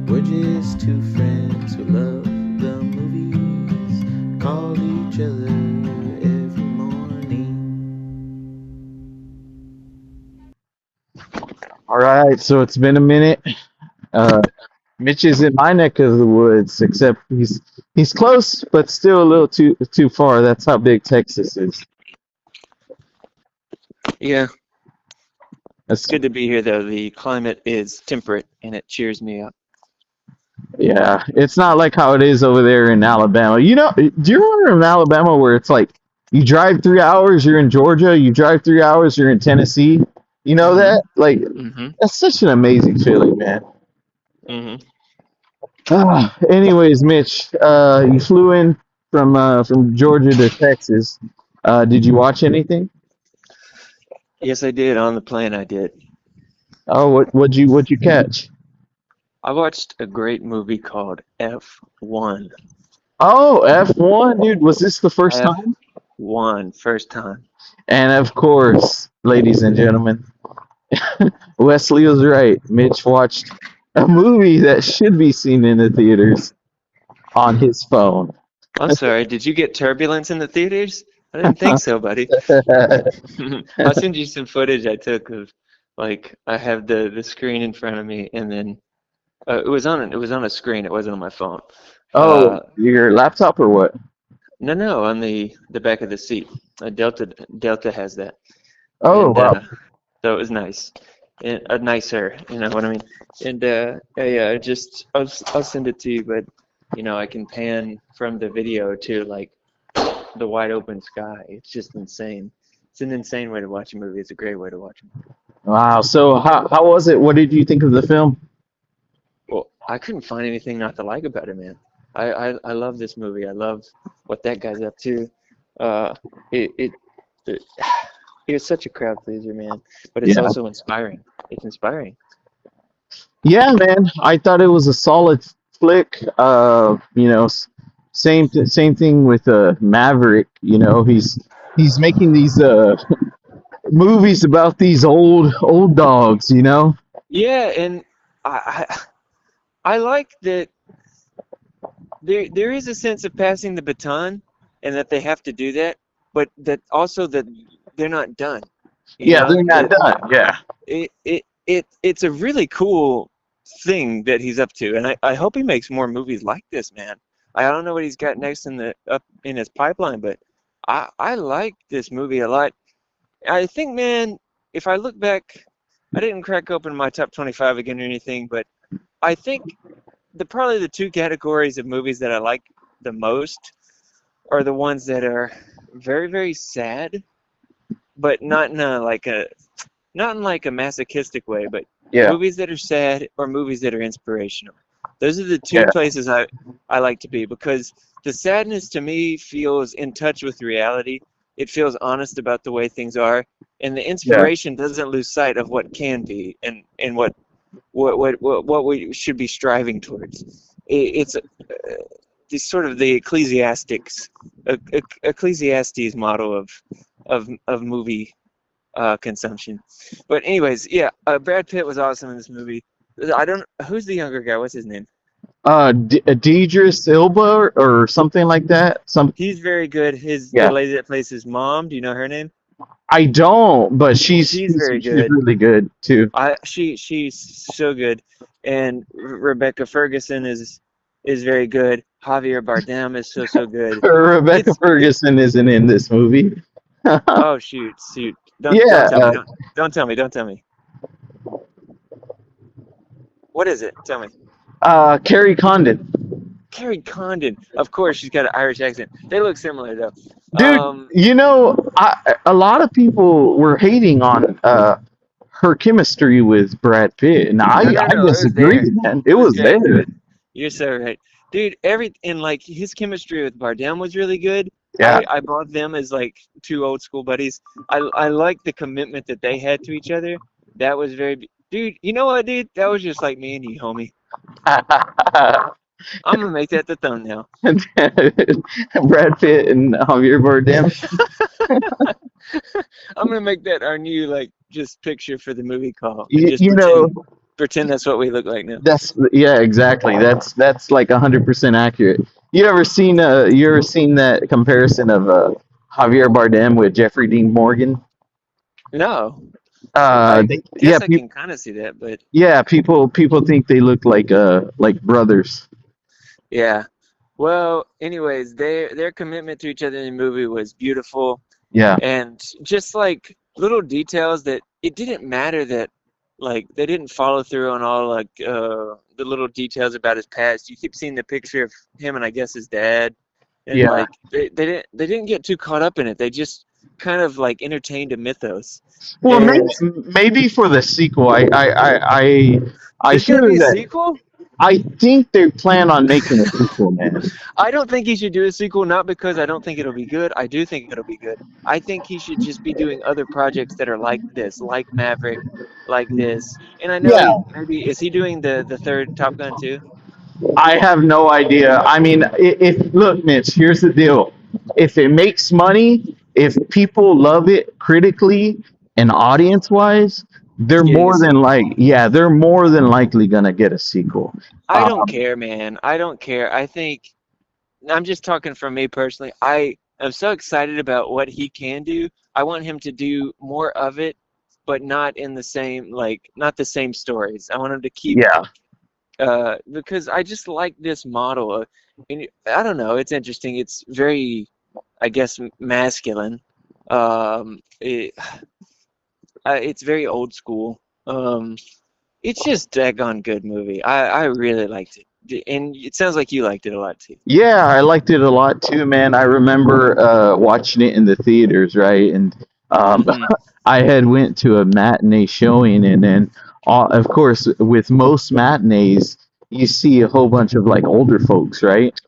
We're just two friends who love the movies, call each other every morning. All right, so it's been a minute. Uh, Mitch is in my neck of the woods, except he's close, but still a little too far. That's how big Texas is. Yeah, That's, it's good to be here though. The climate is temperate and it cheers me up. yeah, it's not like how it is over there in Alabama. Do you remember in Alabama where it's like you drive 3 hours, you're in Georgia, you drive 3 hours, you're in Tennessee? You know Mhm. that? Like, Mhm. that's such an amazing feeling, man. Mhm. Anyways, Mitch, you flew in from Georgia to Texas. Did you watch anything? Yes, I did on the plane. I did. Oh, what'd you catch? I watched a great movie called F1. Oh, F1, dude. Was this the first time? F1, first time. And of course, ladies and gentlemen, Wesley was right. Mitch watched a movie that should be seen in the theaters on his phone. I'm sorry. Did you get turbulence in the theaters? I didn't think so, buddy. I'll send you some footage I took of, like, I have the screen in front of me, and then it was on a screen. It wasn't on my phone. Oh, Uh, your laptop or what? no, on the back of the seat. Delta has that, Oh, and wow. so it was nice, and nicer. You know what I mean? And yeah, just I'll send it to you, but I can pan from the video to like the wide open sky. It's just insane. It's an insane way to watch a movie. It's a great way to watch a movie. Wow. So how was it? What did you think of the film? Well, I couldn't find anything not to like about it, man. I love this movie. I love what that guy's up to. Uh, it it, it it's such a crowd pleaser, man. But it's Yeah. also inspiring. It's inspiring. Yeah, man. I thought it was a solid flick. Same thing with Maverick. He's making these movies about these old dogs. Yeah, and I I like that there is a sense of passing the baton, and that they have to do that, but that also that they're not done. You Yeah, know they're not that done. Yeah. it's a really cool thing that he's up to, and I hope he makes more movies like this, man. I don't know what he's got next in the up in his pipeline, but I like this movie a lot. I think, man, if I look back, I didn't crack open my top 25 again or anything, but I think probably the two categories of movies that I like the most are the ones that are very, very sad, but not in like a masochistic way, but Yeah. movies that are sad or movies that are inspirational. Those are the two Yeah. places I like to be, because the sadness to me feels in touch with reality. It feels honest about the way things are, and the Yeah. inspiration doesn't lose sight of what can be, and what we should be striving towards. It's the sort of the Ecclesiastes model of movie consumption. But anyways, yeah, Brad Pitt was awesome in this movie. I don't who's the younger guy. What's his name? Deidre Silva or something like that. He's very good. The Yeah. lady that plays his mom. Do you know her name? I don't, but she's She's she's, very she's good. really good too. She's so good, and Rebecca Ferguson is very good. Javier Bardem is so good. Rebecca It's Ferguson isn't in this movie. Oh, shoot! Don't Yeah, tell me. Don't tell me. Don't tell me. What is it? Tell me. Carrie Condon. Carrie Condon. Of course, she's got an Irish accent. They look similar though. Dude, a lot of people were hating on her chemistry with Brad Pitt, and I No. It was disagree, there. man. It It was was there. very good. You're so right, dude. And like his chemistry with Bardem was really good. Yeah, I bought them as like two old school buddies. I like the commitment that they had to each other. That was dude. You know what, dude? That was just like me and you, homie. I'm gonna make that the thumbnail. Brad Pitt and Javier Bardem. I'm gonna make that our new like just picture for the movie call, and You, just you know, pretend. pretend that's what we look like now. That's yeah, exactly. That's like 100% accurate. You ever seen that comparison of Javier Bardem with Jeffrey Dean Morgan? No, I Yeah, guess I can kind of see that, but people think they look like brothers. yeah. Well, anyways, their commitment to each other in the movie was beautiful, Yeah, and just like little details that it didn't matter that like they didn't follow through on all like the little details about his past. You keep seeing the picture of him and I guess his dad, and yeah. like they didn't get too caught up in it. They just kind of like entertained a mythos. Well, And maybe for the sequel, I there's gonna hear be a that. sequel. I think they plan on making a sequel, man. I don't think he should do a sequel, not because I don't think it'll be good. I do think it'll be good. I think he should just be doing other projects that are like this, like Maverick, like this. And I know Yeah, he maybe is he doing the third Top Gun too? I have no idea. I mean, if look, Mitch, here's the deal. If it makes money, if people love it critically and audience wise, It's they're getting a more than sequel. like yeah, they're more than likely gonna get a sequel. I don't Um, care, man. I don't care. I think I'm just talking from me personally. I am so excited about what he can do. I want him to do more of it, but not in the same like not the same stories. I want him to keep yeah, because I just like this model. And I don't know, it's interesting. It's very, I guess, masculine. Um, it, it's very old school. It's just daggone good movie. I really liked it, and it sounds like you liked it a lot too. yeah. I liked it a lot too, man. I remember watching it in the theaters, right? And Hmm. I had went to a matinee showing, and then of course with most matinees, you see a whole bunch of like older folks, right?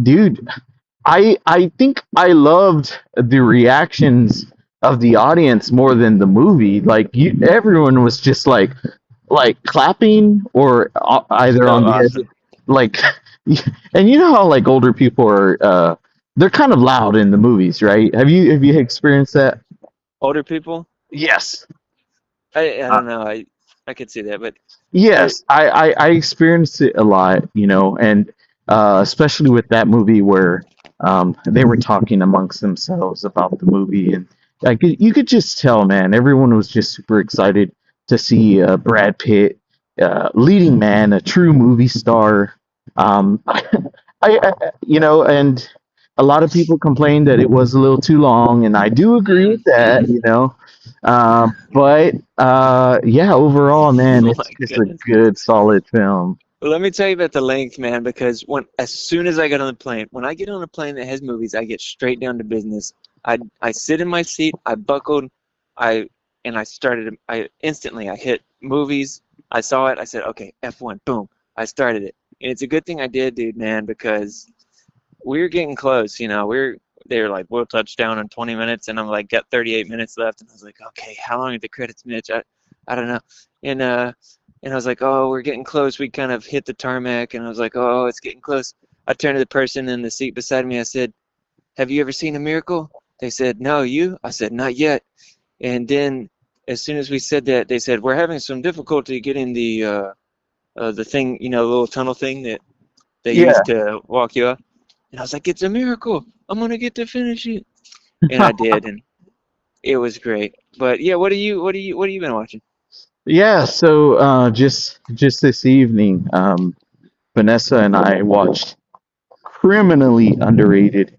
Dude, I think I loved the reactions of the audience more than the movie. Like everyone was just like clapping or either So on the edge, awesome. like, and you know how like older people are, they're kind of loud in the movies, right? Have you experienced that? Older people, Yes. I don't know. I could see that, but I Yes, I experienced it a lot, and especially with that movie where they were talking amongst themselves about the movie, and like you could just tell, man, everyone was just super excited to see Brad Pitt, leading man, a true movie star. And a lot of people complained that it was a little too long, and I do agree with that, mm. but yeah, overall, man, Oh it's my just a goodness. good, solid film. Well, let me tell you about the length, man, because as soon as I get on the plane, when I get on a plane that has movies, I get straight down to business. I sit in my seat, I buckled, I and I started I instantly I hit movies. I saw it, I said, "Okay, F1, boom." I started it. And it's a good thing I did, dude, man, because we're getting close, they were like, "We'll touch down in 20 minutes," and I'm like, got 38 minutes left, and I was like, "Okay, how long are the credits, Mitch?" I don't know. And I was like, "Oh, we're getting close." We kind of hit the tarmac, and I was like, "Oh, it's getting close." I turned to the person in the seat beside me. I said, "Have you ever seen a miracle?" They said, "No, you?" I said, "Not yet." And then, as soon as we said that, they said, "We're having some difficulty getting the thing, the little tunnel thing that they use Yeah. to walk you up." And I was like, "It's a miracle. I'm gonna get to finish it." And I did, and it was great. But yeah, what have you been watching? Yeah, so just this evening, Vanessa and I watched criminally underrated,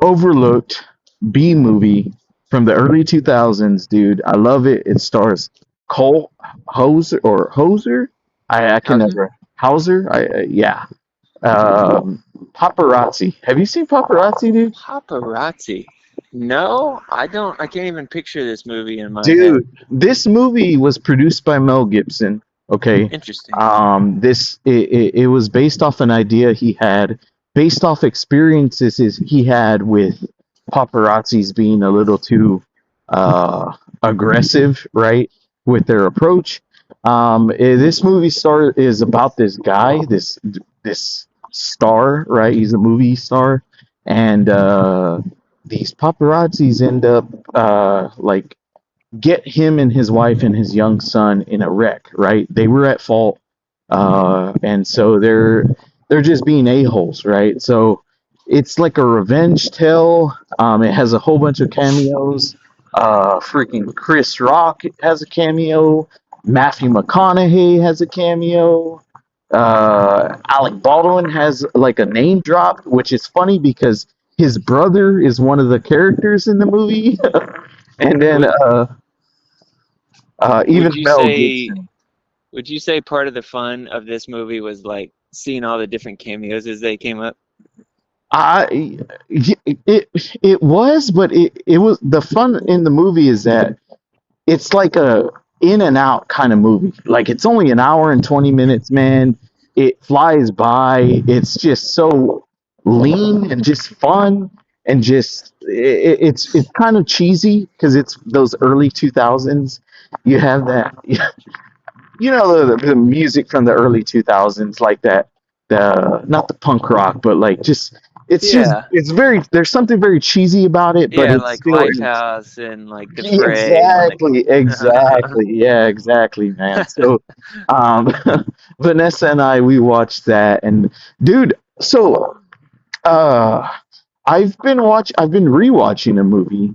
overlooked B movie from the early 2000s, dude. I love it. It stars Cole Hoser. I can Hauser? never Hauser. Yeah. Paparazzi. Have you seen Paparazzi, dude? Paparazzi. No, I don't. I can't even picture this movie in my head. Dude, this movie was produced by Mel Gibson. Okay, Interesting. it was based off an idea he had, based off he had with paparazzis being a little too aggressive, right, with their approach. This movie star is about this guy, this star, right? He's a movie star, and these paparazzis end up like get him and his wife and his young son in a wreck, right? They were at fault, and so they're just being a-holes, right? So it's like a revenge tale. It has a whole bunch of cameos. Freaking Chris Rock has a cameo. Matthew McConaughey has a cameo. Alec Baldwin has like a name drop, which is funny because his brother is one of the characters in the movie. And then Would even would you Mel say Gibson. would you say part of the fun of this movie was like seeing all the different cameos as they came up? I it was, but it was the fun in the movie is that it's like a in and out kind of movie. Like it's only an hour and 20 minutes, man. It flies by. It's just so lean and just fun and just it's kind of cheesy because it's those early 2000s. You have that the music from the early 2000s like that, the not the punk rock but like just Yeah. it's very there's something very cheesy about it, but Yeah, it's like still Lifehouse and like The Fray and like exactly, yeah, exactly, man. So Vanessa and I, we watched that, and dude, so uh I've been rewatching a movie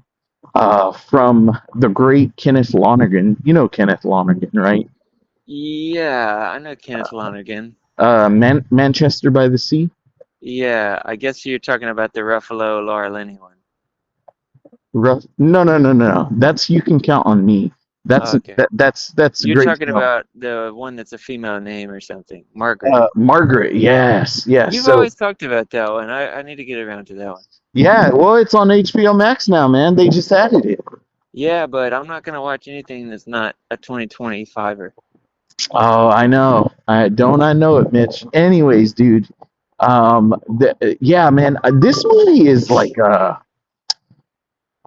from the great Kenneth Lonergan. You know Kenneth Lonergan, right? yeah, I know Kenneth Lonergan. Manchester by the Sea. Yeah, I guess you're talking about the Ruffalo Laura Linney one. Rough. No, no, no, no, no. That's You Can Count on Me. Oh, okay. That's a You're great talking film. about the one that's a female name or something, Margaret. Margaret. Yes, yes. You've So always talked about that one. I need to get around to that one. yeah. Well, it's on HBO Max now, man. They just added it. Yeah, but I'm not gonna watch anything that's not a 2025er. Oh, I know. I know it, Mitch. Anyways, dude. Yeah, man. This movie is like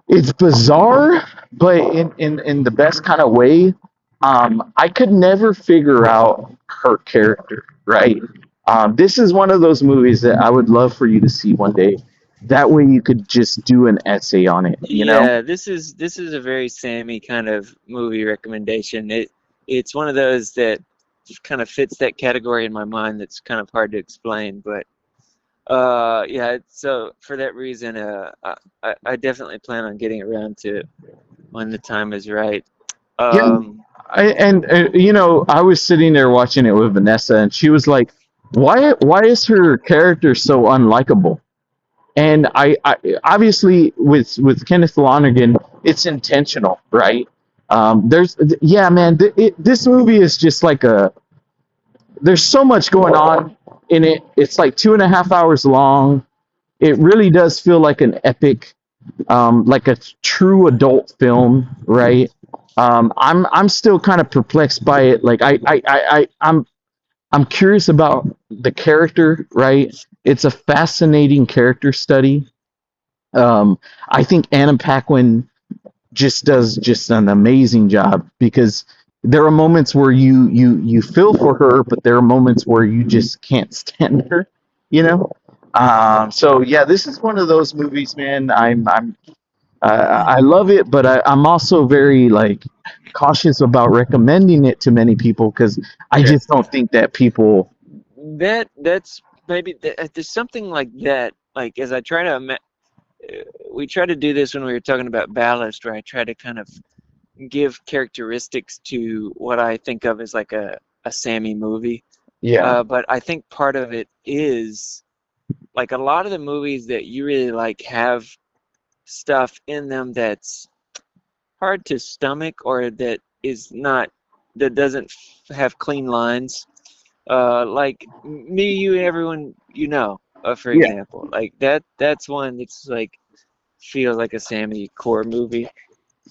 it's bizarre, but in the best kind of way. I could never figure out her character, right? This is one of those movies that I would love for you to see one day. That way you could just do an essay on it, you know? Yeah, this is a very Sammy kind of movie recommendation. It's one of those that just kind of fits that category in my mind that's kind of hard to explain, but yeah, so for that reason, I definitely plan on getting around to it when the time is right. Yeah. Um, I was sitting there watching it with Vanessa, and she was like, why is her character so unlikable?" And I obviously with Kenneth Lonergan, it's intentional, right? Yeah, man. This movie is just like a. There's so much going on in it. It's like 2.5 hours long. It really does feel like an epic, like a true adult film, right? I'm still kind of perplexed by it. Like I'm curious about the character, right? It's a fascinating character study. I think Anna Paquin just does just an amazing job because there are moments where you feel for her, but there are moments where you just can't stand her, you know. So yeah, this is one of those movies, man. I love it, but I'm also very like cautious about recommending it to many people because I sure. just don't think that people. That's maybe there's something like that. Like as I try to, we try to do this when we were talking about Ballast, where I try to kind of give characteristics to what I think of as like a Sammy movie. Yeah. But I think part of it is like a lot of the movies that you really like have stuff in them that's hard to stomach or that is not that doesn't have clean lines. Like me, you, and everyone you know, for Yeah. example, like that's one that's like feels like a Sammy core movie. Are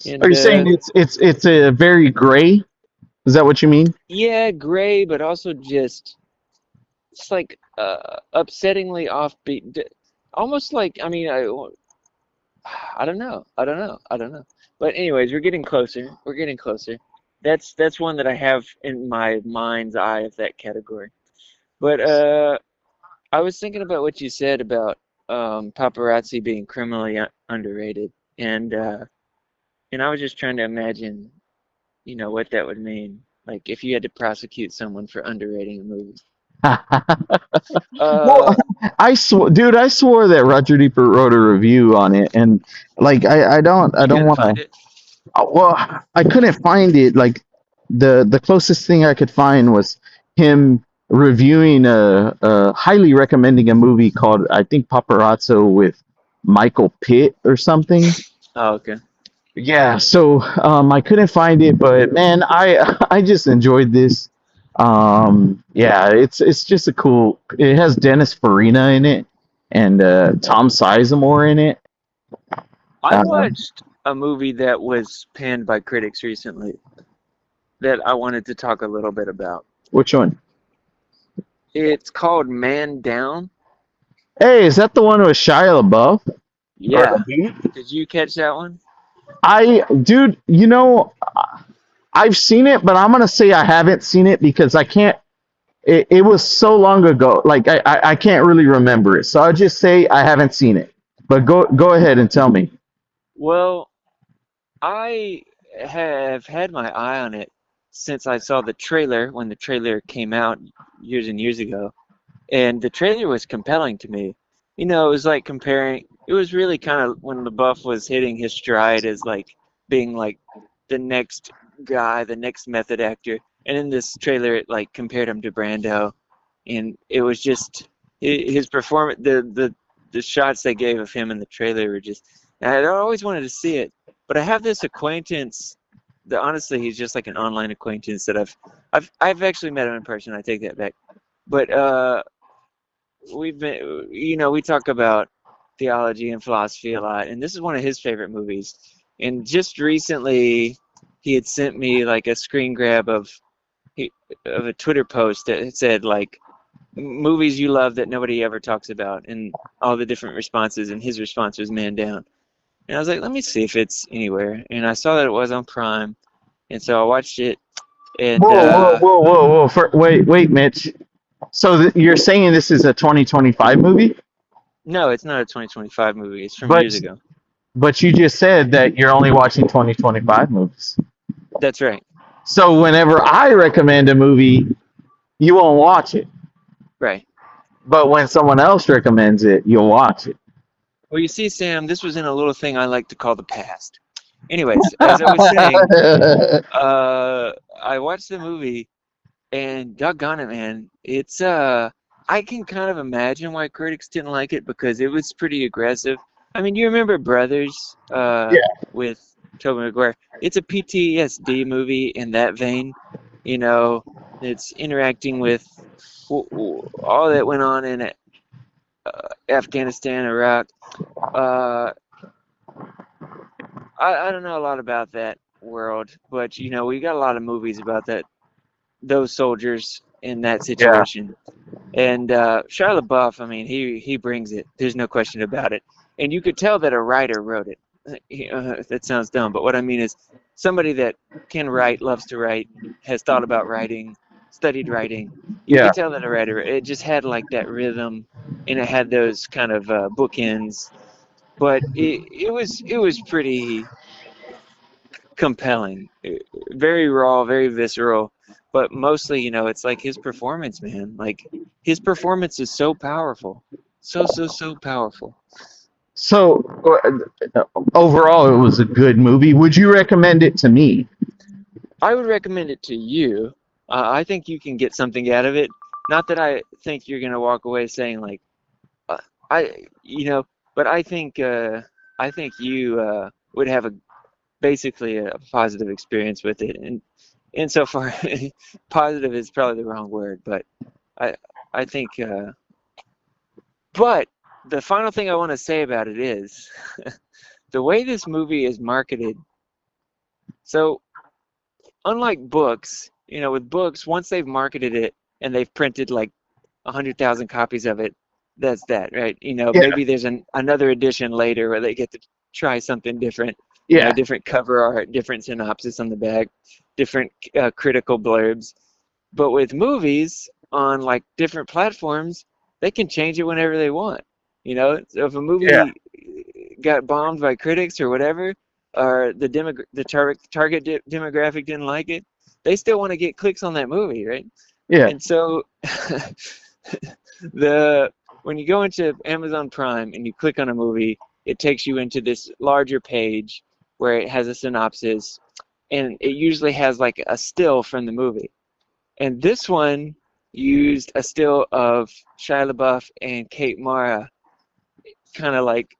And you saying it's a very gray? Is that what you mean? yeah, gray, but also just it's like upsettingly offbeat. Almost like I don't know. I don't know. But anyways, we're getting closer. We're getting closer. That's one that I have in my mind's eye of that category. But I was thinking about what you said about Paparazzi being criminally underrated, and And I was just trying to imagine, what that would mean. Like if you had to prosecute someone for underrating a movie. Well, Uh, dude, I swore that Roger Ebert wrote a review on it, and like I you don't couldn't want find to. it? Well, I couldn't find it. Like the closest thing I could find was him reviewing a highly recommending a movie called, I think, Paparazzo with Michael Pitt or something. Oh, okay. Yeah, so I couldn't find it, but man, I just enjoyed this. Yeah, it's just a cool. It has Dennis Farina in it and Tom Sizemore in it. I Uh, watched a movie that was panned by critics recently that I wanted to talk a little bit about. which one? It's called Man Down. Hey, is that the one with Shia LaBeouf? Or Yeah. Labif? Did you catch that one? Dude, I've seen it, but I'm gonna say I haven't seen it because I can't. It was so long ago, like I can't really remember it. So I'll just say I haven't seen it. But go ahead and tell me. Well, I have had my eye on it since I saw the trailer when the trailer came out years and years ago. And the trailer was compelling to me. It was like comparing, it was really kind of when LaBeouf was hitting his stride as like being like the next guy, the next method actor. And in this trailer, it like compared him to Brando. And it was just his performance, the shots they gave of him in the trailer were just, I always wanted to see it. But I have this acquaintance that honestly, he's just like an online acquaintance that I've actually met him in person. I take that back. But we talk about theology and philosophy a lot, and this is one of his favorite movies. And just recently, he had sent me like a screen grab of a Twitter post that had said like movies you love that nobody ever talks about, and all the different responses. And his response was Man Down. And I was like, let me see if it's anywhere. And I saw that it was on Prime, and so I watched it. And Whoa! Wait, Mitch. So you're saying this is a 2025 movie, no, it's not a 2025 movie. It's from but years ago. but you just said that you're only watching 2025 movies. That's right. So whenever I recommend a movie, you won't watch it. Right. But when someone else recommends it, you'll watch it. Well, you see, Sam, this was in a little thing I like to call the past. Anyways, as I was saying, I watched the movie, and doggone it, man, it's I can kind of imagine why critics didn't like it because it was pretty aggressive. I mean, you remember Brothers Yeah. with Tobey Maguire? It's a PTSD movie in that vein. You know, it's interacting with all that went on in Afghanistan, Iraq. Uh, I don't know a lot about that world, but we got a lot of movies about those soldiers in that Yeah. situation. And Shia LaBeouf, I mean, he brings it. There's no question about it. And you could tell that a writer wrote it. That sounds dumb, but what I mean is somebody that can write, loves to write, has thought about writing, studied writing. You Yeah. could tell that a writer. It just had like that rhythm, and it had those kind of bookends. But it was pretty compelling, very raw, very visceral, but mostly, it's like his performance, man. Like his performance is so powerful, so powerful. So overall, it was a good movie. Would you recommend it to me? I would recommend it to you. I think you can get something out of it. Not that I think you're gonna walk away saying like, uh, I, but I think you would have basically a positive experience with it. And insofar, positive is probably the wrong word, but I I think. But the final thing I want to say about it is the way this movie is marketed. So unlike books, with books, once they've marketed it and they've printed like 100,000 copies of it, that's that, right? Yeah. Maybe there's another edition later where they get to try something different, Yeah. different cover art, different synopsis on the back, different critical blurbs. But with movies on like different platforms, they can change it whenever they want. So if a Yeah. movie got bombed by critics or whatever, or target demographic didn't like it, they still want to get clicks on that movie, right? Yeah. And so the when you go into Amazon Prime and you click on a movie, it takes you into this larger page where it has a synopsis, and it usually has like a still from the movie. And this one used a still of Shia LaBeouf and Kate Mara kind of like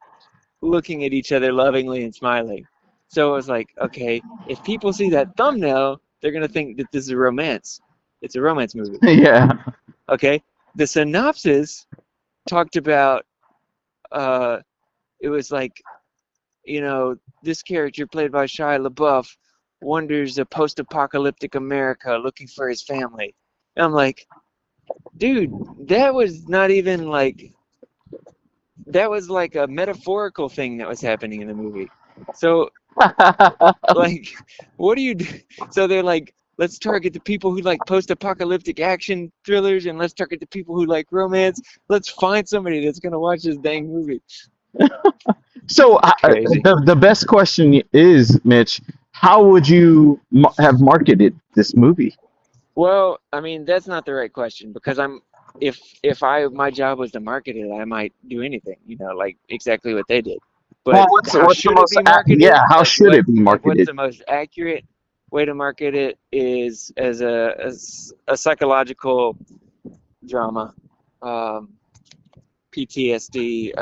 looking at each other lovingly and smiling. So it was like, okay, if people see that thumbnail, they're going to think that this is a romance. It's a romance movie. Yeah. Okay? The synopsis talked about, it was like, this character played by Shia LaBeouf wanders a post-apocalyptic America looking for his family. And I'm like, dude, that was not even like, that was like a metaphorical thing that was happening in the movie. So, like, what do you do? So they're like, let's target the people who like post-apocalyptic action thrillers, and let's target the people who like romance. Let's find somebody that's going to watch this dang movie. So Crazy. the best question is, Mitch, how would you have marketed this movie? Well, I mean, that's not the right question, because if my job was to market it, I might do anything, like exactly what they did. Well, But what's how the should it most be marketed? yeah? How Like, should it be what's marketed? the most accurate way to market it is as a psychological drama, PTSD,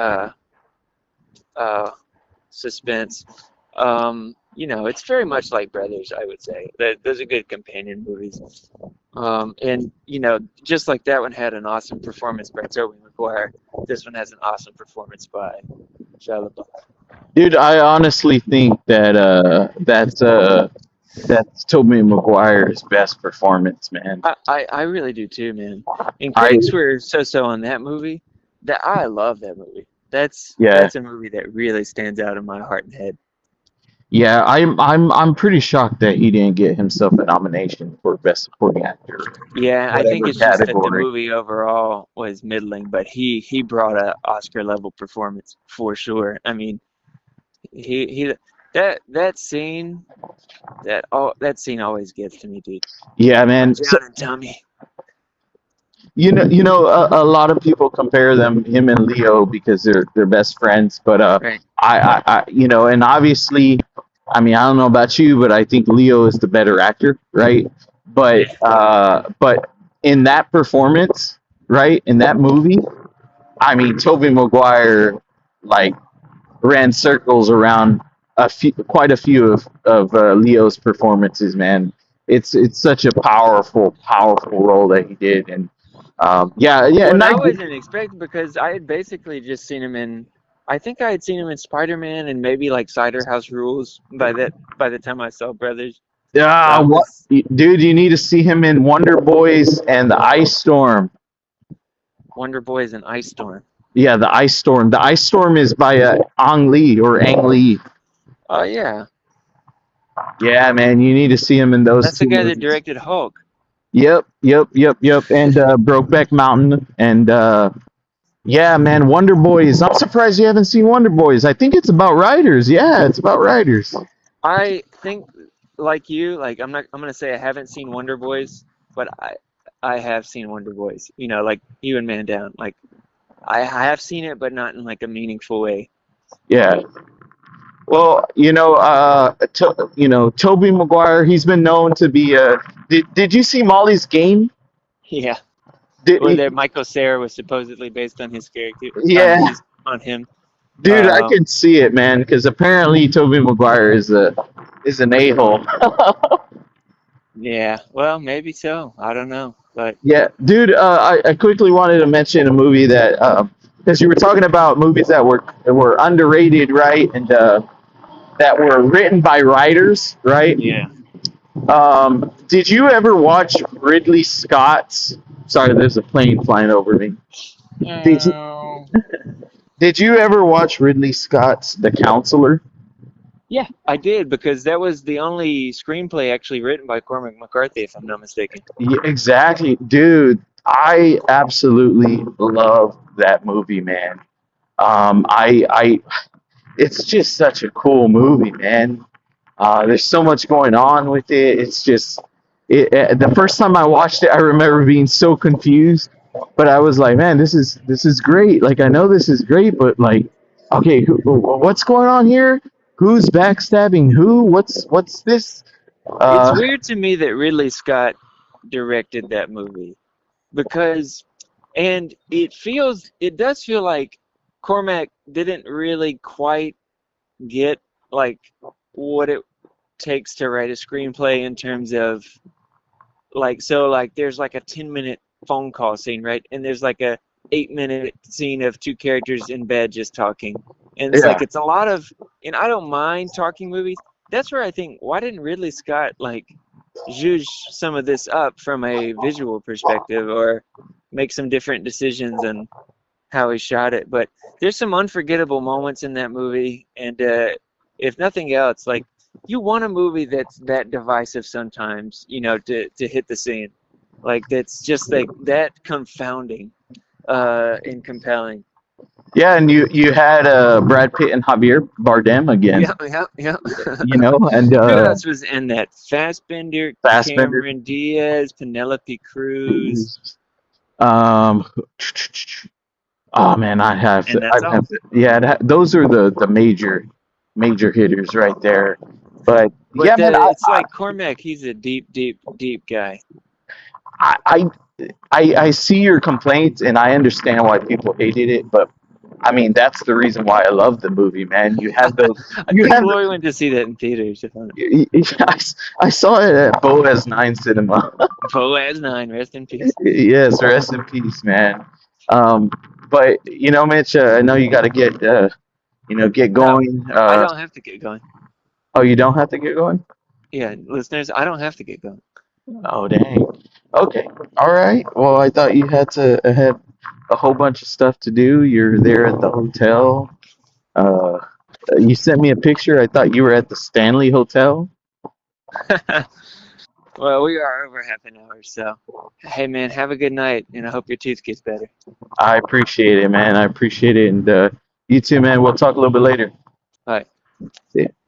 suspense. It's very much like Brothers, I would say. Those are good companion movies. And just like that one had an awesome performance by Tobey Maguire, this one has an awesome performance by Shia LaBeouf. Dude, I honestly think that that's Tobey Maguire's best performance, man. I really do too, man. And I critics were so on that movie. That I love that movie. That's Yeah, a movie that really stands out in my heart and head. yeah. I'm pretty shocked that he didn't get himself a nomination for best supporting actor, Yeah, I think whatever it's just that the category. movie overall was middling, but he brought a Oscar level performance for sure. I mean, he that scene that scene always gets to me, dude. Yeah, man. So Down and Tommy. a lot of people compare him and Leo because they're best friends, but Right. and obviously, I mean, I don't know about you, but I think Leo is the better actor, right? Yeah. But in that performance, right, in that movie, I mean, Tobey Maguire like ran circles around quite a few of Leo's performances, man. It's such a powerful role that he did, and yeah, What and I wasn't expecting, because I had basically just seen him in. I think I had seen him in Spider-Man and maybe like Cider House Rules by the time I saw Brothers. yeah, That what, was dude? You need to see him in Wonder Boys and the Ice Storm. Wonder Boys and Ice Storm. Yeah, the Ice Storm. The Ice Storm is by Ang Lee or Ang Lee. Oh yeah, Yeah, man, you need to see him in those that's the two guy that movies. directed Hulk. Yep. And Brokeback Mountain and yeah, man, Wonder Boys. I'm surprised you haven't seen Wonder Boys. I think it's about writers. Yeah, it's about writers. I think, like you, like I'm gonna say I haven't seen Wonder Boys, but I have seen Wonder Boys. Like you and Man Down. Like I have seen it, but not in like a meaningful way. Yeah. Well, Tobey Maguire. He's been known to be. Did you see Molly's Game? Yeah. Did Where he, that Michael Cera was supposedly based on his character, yeah, on him. dude, I Um, can see it, man. Because apparently Tobey Maguire is an a hole. yeah, well, maybe so. I don't know, but Yeah, dude. I quickly wanted to mention a movie that because you were talking about movies that were underrated, right? And that were written by writers, right? yeah. Did you ever watch Ridley Scott's? Sorry, there's a plane flying over me. Did you Um, Did you ever watch Ridley Scott's The Counselor? yeah, I did, because that was the only screenplay actually written by Cormac McCarthy, if I'm not mistaken. Yeah, exactly, dude. I absolutely love that movie, man. I it's just such a cool movie, man. There's so much going on with it. It's just the first time I watched it, I remember being so confused. But I was like, man, this is great. Like I know this is great, but like, okay, what's going on here? Who's backstabbing who? What's this? It's Uh, weird to me that Ridley Scott directed that movie because, and it does feel like Cormac didn't really quite get like what it takes to write a screenplay in terms of like so like there's like a 10-minute phone call scene, right? And there's like a 8-minute scene of two characters in bed just talking. And it's yeah, like it's a lot of, and I don't mind talking movies. That's where I think, why didn't Ridley Scott like zhuzh some of this up from a visual perspective or make some different decisions on how he shot it? But there's some unforgettable moments in that movie, and if nothing else, like you want a movie that's that divisive sometimes, to hit the scene, like that's just like that confounding and compelling. yeah, and you had Brad Pitt and Javier Bardem again, Yeah, yeah, yeah. you know, and Who else was in that? Fassbender, Fassbender. Cameron Diaz, Penelope Cruz, Um, oh man, and that's I'd all. have to, yeah, those are the major hitters right there. But But yeah, man, it's like Cormac. He's a deep, deep, deep guy. I, I, I see your complaints and I understand why people hated it, but I mean that's the reason why I love the movie, man. I You think have Lori went to see that in theaters. If I'm I, I saw it at Boaz 9 Cinema. Boaz 9, rest in peace. Yes, rest in peace, man. Um, but Mitch, I know you got to get No, going. I don't have to get going. Oh, you don't have to get going. Yeah, listeners, I don't have to get going. Oh, dang. Okay. All right. Well, I thought you had a whole bunch of stuff to do. You're there at the hotel. Uh, you sent me a picture. I thought you were at the Stanley Hotel. Well, we are over half an hour, so hey, man, have a good night, and I hope your tooth gets better. I appreciate it, man. I appreciate it, and you too, man. We'll talk a little bit later. Bye. See ya.